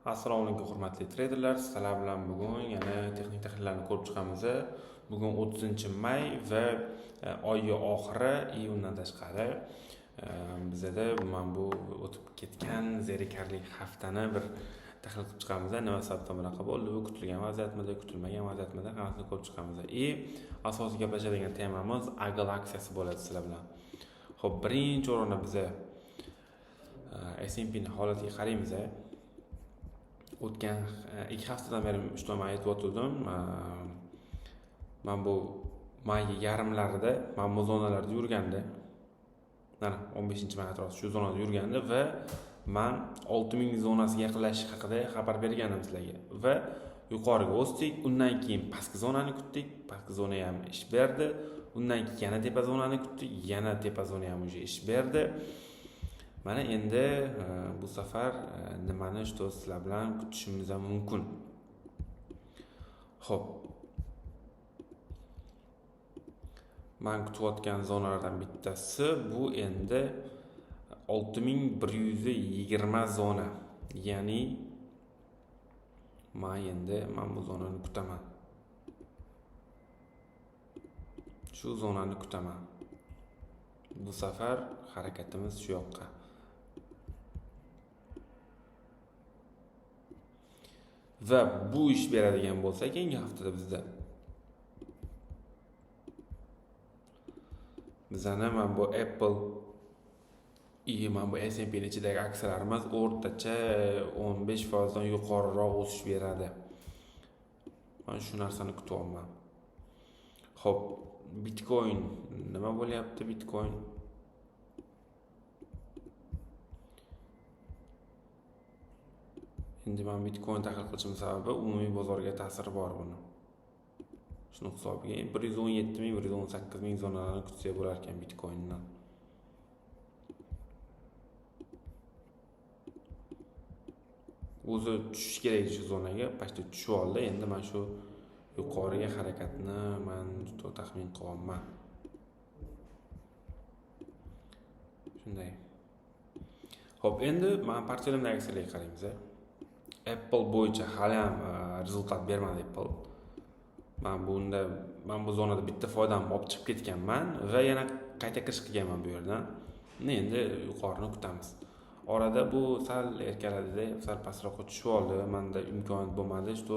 Assalomu alaykum hurmatli treyderlar. Sizlar bilan bugun yana texnik tahlillarni ko'rib chiqamiz. Bugun 30-may va oy oxiri, iyundan tashqari bizda mana bu o'tib ketgan zerikarli haftani bir tahlil qilib chiqamiz. Nima sababdan bunaqa bo'ldi? Bu kutilgan vaziyatmidi, kutilmagan vaziyatmidi? Hammasini ko'rib chiqamiz. Asosiy gaplashadigan temamiz Agile aksiyasi bo'ladi sizlar bilan. Xo'p, birinchi o'rinda biz S&P ning holatiga qaraymiz. O'tgan 2 haftadan beri ishtimon aytib o'tdim. Men bu may yarimlarida men bu zonalarda yurgandi. Mana 15-may atrofida shu zonada yurgandi va men 6000 zonasiga yaqinlashish haqida xabar bergandim sizlarga. Va yuqoriga o'sdik, undan keyin pastki zonani kutdik. Pastki zona ham ish berdi. Undan keyin yana tepa zonani kutdik, yana tepa zona ham o'sha ish berdi. Mana endi bu safar nimani sizlar bilan kutishimiz mumkin. Xo'p. Men kutayotgan zonalardan bittasi bu endi 6120 zona. Ya'ni men bu zonani kutaman. Shu zonani kutaman. Bu safar harakatimiz shu yoqqa. Va bu ish beradigan bo'lsa, keyingi haftada bizda mana bu Apple mana bu S&P ichidagi aksiyalarimiz o'rtacha 15% dan yuqoriroq o'sish beradi. Men shu narsani kutyapman. Xo'p, Bitcoin nima bo'lyapti? Bitcoin endi men Bitcoin tahlil qilishim sababi umumiy bozorga ta'siri bor buni. Shuni hisobiga 117.000, 118.000 zonalarni kutsa bo'lar ekan Bitcoindan. O'zi tushish kerak edi shu zonaga, pastga tushib oldi. Endi men shu yuqoriga harakatni men juda taxmin qilyapman. Shunday. Xo'p, endi men portfelimdagi aksiyalarga qaraymiz. Apple bo'yicha hali ham rezultat bermadi Apple. Men bu zonada bitta foydamni olib chiqib ketganman va yana qayta kirish qilganman bu yerdan. Endi yuqorini kutamiz. Orada bu sal erkaladida, sal pastroqqa tushib oldi. Menda imkoniyat bo'lmadi. Shu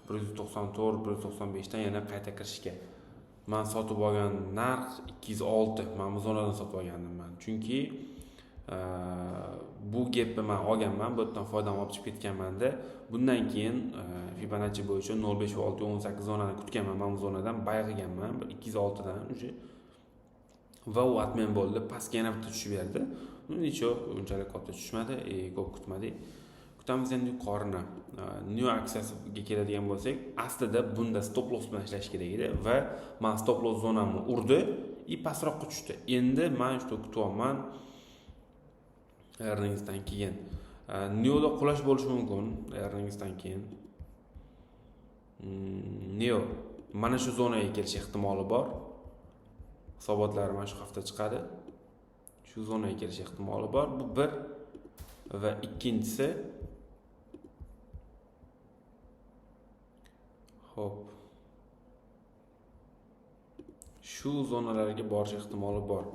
194, 195 dan yana qayta kirishga. Men sotib olgan narx 206. Men bu zonadan sotib olgandim men. Chunki bu gapni men olganman, bu yerdan foydamni olib chiqib ketganman-da. Bundan keyin Fibonacci bo'yicha 05 va 618 zonani kutganman. Men bu zonadan bay qilganman, 206 dan o'sha. Va u atmen bo'ldi, pastga yana bitta tushib berdi. Unchalik katta tushmadi, ko'p kutmadik. Kutamiz endi yuqorini. New aksiyasiga keladigan bo'lsak, aslida bunda stop loss bilan ishlash kerak edi va men stop loss zonamni urdi, pastroqqa tushdi. Endi men shu kutyapman. Earningsdan keyin Neo'da qulash bo'lishi mumkin. Earningsdan keyin Neo mana shu zonaga kelish ehtimoli bor. Hisobotlari mana shu hafta chiqadi. Shu zonaga kelish ehtimoli bor. Bu bir va ikkinchisi xo'p. Shu zonalarga borish ehtimoli bor.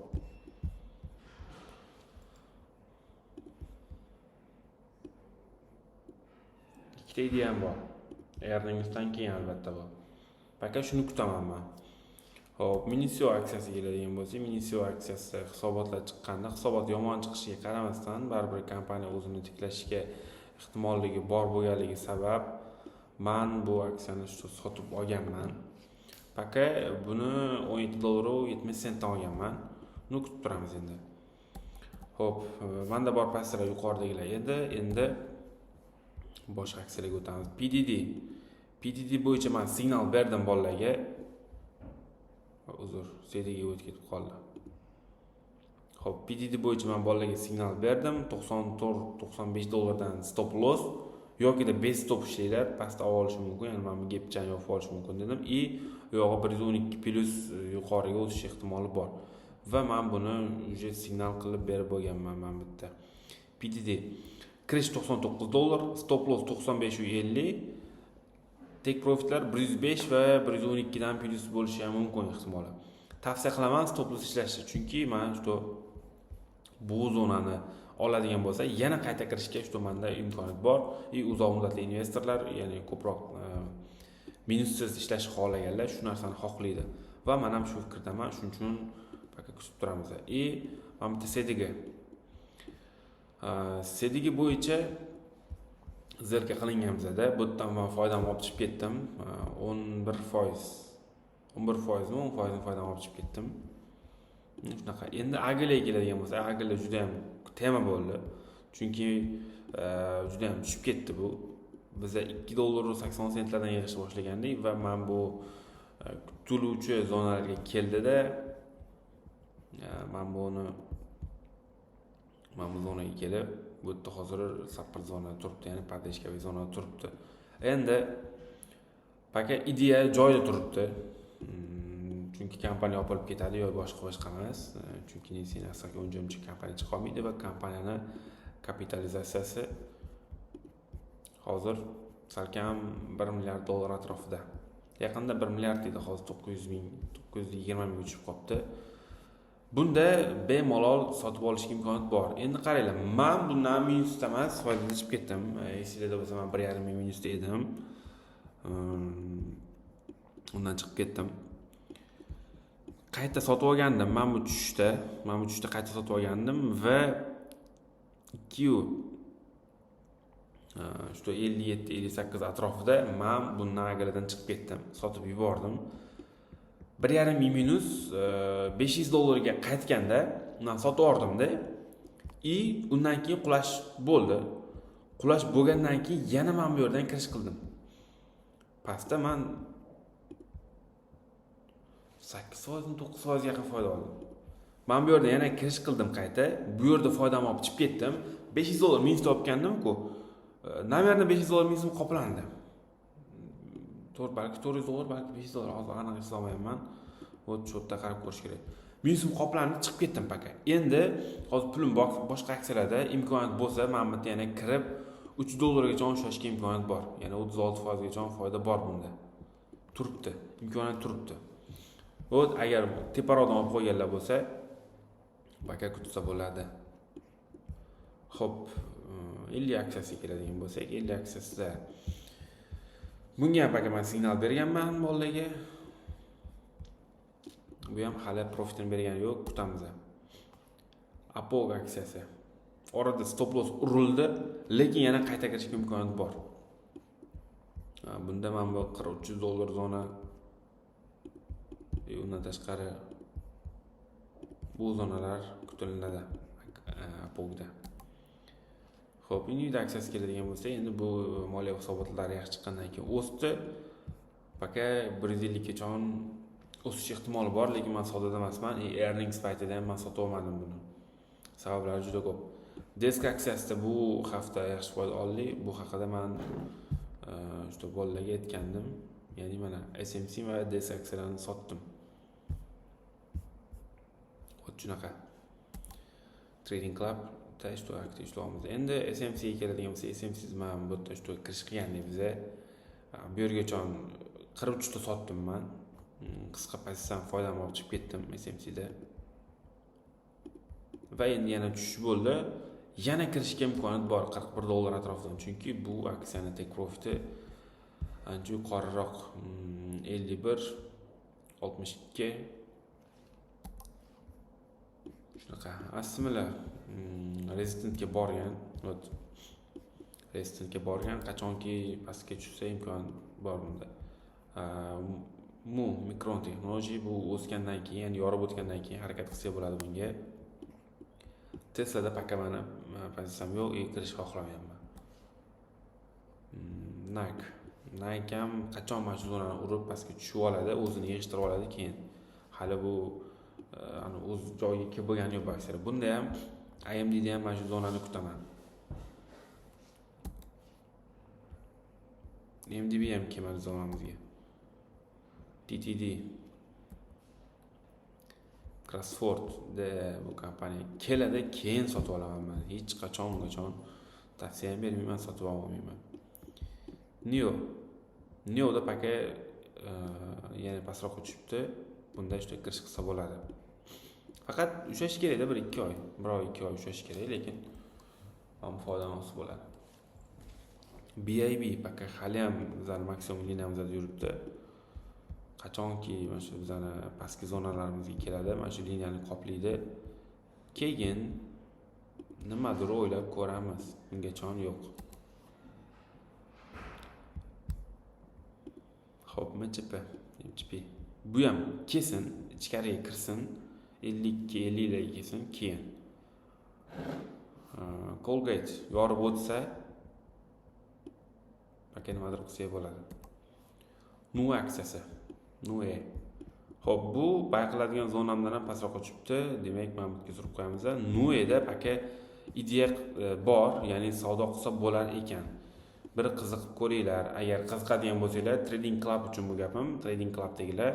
Ikkita idea ham bor. Earningsdan keyin albatta bu. Faqat shuni kutaman men. Xo'p, Minisio aksiyasiga keladigan bo'lsak, Minisio aksiyasi hisobotlar chiqqanda, hisobot yomon chiqishiga qaramasdan, baribir kompaniya o'zini tiklashiga ehtimolligi bor bo'lganligi sabab men bu aksiyani sotib olganman. Faqat buni $17.70 dan olganman. Buni kutib turamiz endi. Xo'p, menda bor pastlar yuqoridagilar edi. Endi boshqa aksiyalarga o'tamiz. PDD bo'yicha men signal berdim bolalarga. Uzr, CDga o'tib ketib qoldi. Xo'p, PDD bo'yicha men bolalarga signal berdim. $94-95 dan stop loss yoki da base stop ishlaylar, pastda olishi mumkin. Ya'ni men bu gapchani yopib olish mumkin dedim. Yo'g'i 112 plus yuqoriga o'tish ehtimoli bor. Va men buni uje signal qilib berib bo'lganman men bitta. PDD kirish $99, stop loss 95.50, take profitlar 105 va 112 dan plyus bo'lishi ham mumkin ehtimoli. Tavsiya qilaman stop loss ishlashni, chunki men bu zonani oladigan bo'lsa, yana qayta kirishga menda imkoniyat bor. Uzoq muddatli investorlar, ya'ni ko'proq minussiz ishlashni xohlaganlar shu narsani xohlaydi va men ham shu fikrdaman. Shuning uchun faqat kutib turamiz. Mana bitta sedigi bo'yicha zerka qilingan bizda. Bu yerdan men foydamni olib chiqib ketdim. 11%. 11%mi? 10% foydamni olib chiqib ketdim. Shunaqa. Endi agilga keladigan bo'lsa, agillar juda ham tema bo'ldi. Chunki juda ham tushib ketdi bu. Bizda $2.80 yig'ishni boshlagandik va men bu kutiluvchi zonalarga keldida men bu zonaga kelib, bu yerda hozir sapir zonada turibdi, ya'ni podeshkaviy zonada turibdi. Endi faqat ideya joyida turibdi. Chunki kompaniya yopilib ketadi yoki boshqa emas. Chunki Nexenasga unjamchi kompaniya chiqa olmaydi va kompaniyani kapitalizatsiyasi hozir salkam $1 milliard atrofida. Yaqinda 1 milliard edi, hozir 920 ming tushib qolibdi. Bunda bemalol sotib olishga imkoniyat bor. Endi qaranglar, men bundan minusda emas, foydada chiqib ketdim. Esingizda bo'lsa, men 1.5 ming minusda edim. Undan chiqib ketdim. Qayta sotib olgandim. Men bu tushishda qayta sotib olgandim va 57-58 atrofida men bundan agaladan chiqib ketdim. Sotib yubordim. 1.5 ming minus $500 ga qaytganda men sotib yubordim-da. Undan keyin qulash bo'ldi. Qulash bo'lgandan keyin yana men bu yerdan kirish qildim. Pastda men 8%-9% yaqin foyda oldim. Men bu yerda yana kirish qildim qayta. Bu yerda foydamni olib chiqib ketdim. $500 minus topgandim-ku. Namerno $500 minusim qoplandi. Balki $400, balki $500, hozir aniq hisoblayapman. Shu yerda qarab ko'rish kerak. Minusim qoplandi, chiqib ketdim paka. Endi hozir pulim boshqa aksiyalarda imkoniyat bo'lsa, men bu yerda yana kirib $3 gacha oshishga imkoniyat bor. Ya'ni 36% gacha foyda bor bunda. Turibdi, imkoniyat turibdi. Agar teparoqdan olib qo'yganlar bo'lsa, paka kutsa bo'ladi. Xo'p, 50 aksiyasiga keladigan bo'lsak, 50 aksiyasida bunga ham paka men signal berganman bolalarga. Bu ham hali profitini bergani yo'q, kutamiz. Apog aksiyasi. Orada stop loss urildi, lekin yana qayta kirishga imkoniyat bor. Bunda men bu $43 zona undan tashqari bu zonalar kutiladi Apogda. Xo'p, Nvidia aksiyasi keladigan bo'lsa, endi bu moliya hisobotlari yaxshi chiqqandan keyin o'sdi. Paka 150 gacha o'sish ehtimoli bor, lekin men savdoda emasman. Earnings paytida ham men sotib olmadim buni. Sabablari juda ko'p. Desk aksiyasida bu hafta yaxshi foyda oldik. Bu haqida men bolalarga aytgandim. Ya'ni mana SMC va Desk aksiyalarini sotdim. Shunaqa. Trading Club aktiv ishlaymiz. Endi SMC ga keladigan bo'lsa, SMC men bu yerda kirish qilgandik biz. Bu yergacha 43 ta sotdim men. Qisqa pozitsiyadan foydamni olib chiqib ketdim SMC da. Va endi yana tushish bo'ldi. Yana kirishga imkoniyat bor $41 atrofidan, chunki bu aksiyani take profiti ancha yuqoriroq 51 62 shunaqa. Assimila Resistentga borgan. Resistentga borgan, qachonki pastga tushsa imkoniyat bor bunda. Micron Technology bu o'sgandan keyin, yorib o'tgandan keyin harakat qilsa bo'ladi bunga. Teslada paka meni pozitsiyam yo'q, kirish xohlamayapman. Nike ham qachon mana shu zonani urib pastga tushib oladi, o'zini yig'ishtirib oladi keyin. Hali bu o'z joyiga kelib bo'lgani yo'q aksiylar. Bunda ham AMDda ham mana shu zonani kutaman. MDB ham kelmadi zonamizga. TTD Crossford bu kompaniya keladi, keyin sotib olaman men. Hech qachon Tavsiya ham bermayman, sotib olmayman. Neoda paka yana pastroqqa tushibdi. Bunda ishga kirish qilsa bo'ladi. Faqat ushlash kerak-da 1-2 oy. 1 oy 2 oy ushlash kerak, lekin ham foydasi bo'ladi. BIB paka hali ham bizning maksimum liniyamizda yuribdi. Qachonki mana shu bizning pastki zonalarimizga keladi, mana shu liniyani qoplaydi. Keyin nimadir o'ylab ko'ramiz. Bungacha yo'q. Xo'p, MCP. Bu ham kesin, ichkariga kirsin, 50 larga kelsin, keyin. Colgate yorib o'tsa, paka nimadir qilsa bo'ladi. Nue aksiyasi. Nue. Xo'p, bu bayqiladigan zonamdan ham pastroqqa tushibdi. Demak, mana bu yerga surib qo'yamiz. Nue'da paka ideya bor, ya'ni savdo qilsa bo'lar ekan. Bir qiziqib ko'ringlar. Agar qiziqadigan bo'lsanglar, Trading Club uchun bu gapim. Trading Clubdagilar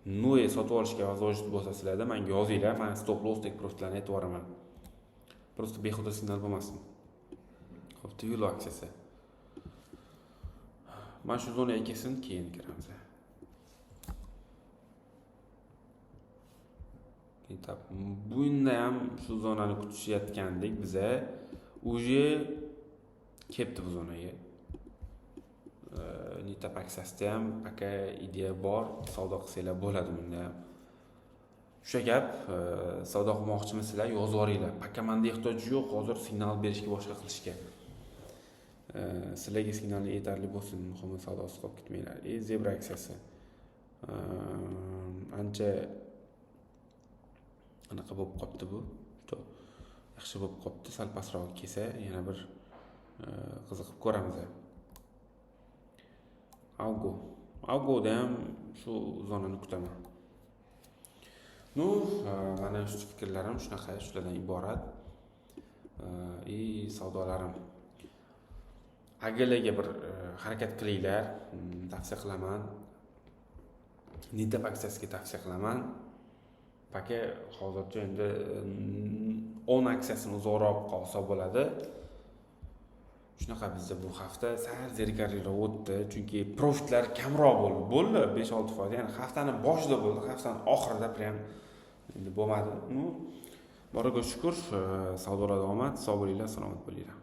Nue sotib olishga vazojit bo'lsa sizlarda menga yozinglar. Men stop loss take profitlarni aytib beraman. Просто behuda signal bo'lmasin. Xo'p, Twilo aksiyasi. Mana shu zonaga kelsin, keyin kiramiz. Bunda ham shu zonani kutishayotgandik biza. Uje kelibdi bu zonaga. Nitap aksiyasida ham paka ideya bor, savdo qilsanglar bo'ladi bunda ham. O'sha gap, savdo qilmoqchimisizlar, yozib yuboringlar. Paka menda ehtiyoji yo'q, hozir signal berishga boshqa qilishga. Sizlarga signalni yetarli bo'lsin, muhimi savdosi qolib ketmanglar. Zebra aksiyasi. Ancha anaqa bo'lib qopti bu. Yaxshi bo'lib qopti, sal pastroq kelsa, yana bir qiziqib ko'ramiz. Algoda ham shu zonani kutaman. Mana shu fikrlarim shunaqa, shulardan iborat. Savdolarim. Agalarga bir harakat qilinglar, tavsiya qilaman. Nitap aksiyasiga tavsiya qilaman. Paka hozircha endi 10 aksiyasini uzoqroq qolsa bo'ladi. Shunaqa bizda bu hafta sal zerikarliroq o'tdi, chunki profitlar kamroq bo'ldi, 5-6%. Ya'ni haftaning boshida bo'ldi, haftaning oxirida ham endi bo'lmadi. Boriga shukr, savdolarda omad, sog' bo'linglar, salomat bo'linglar.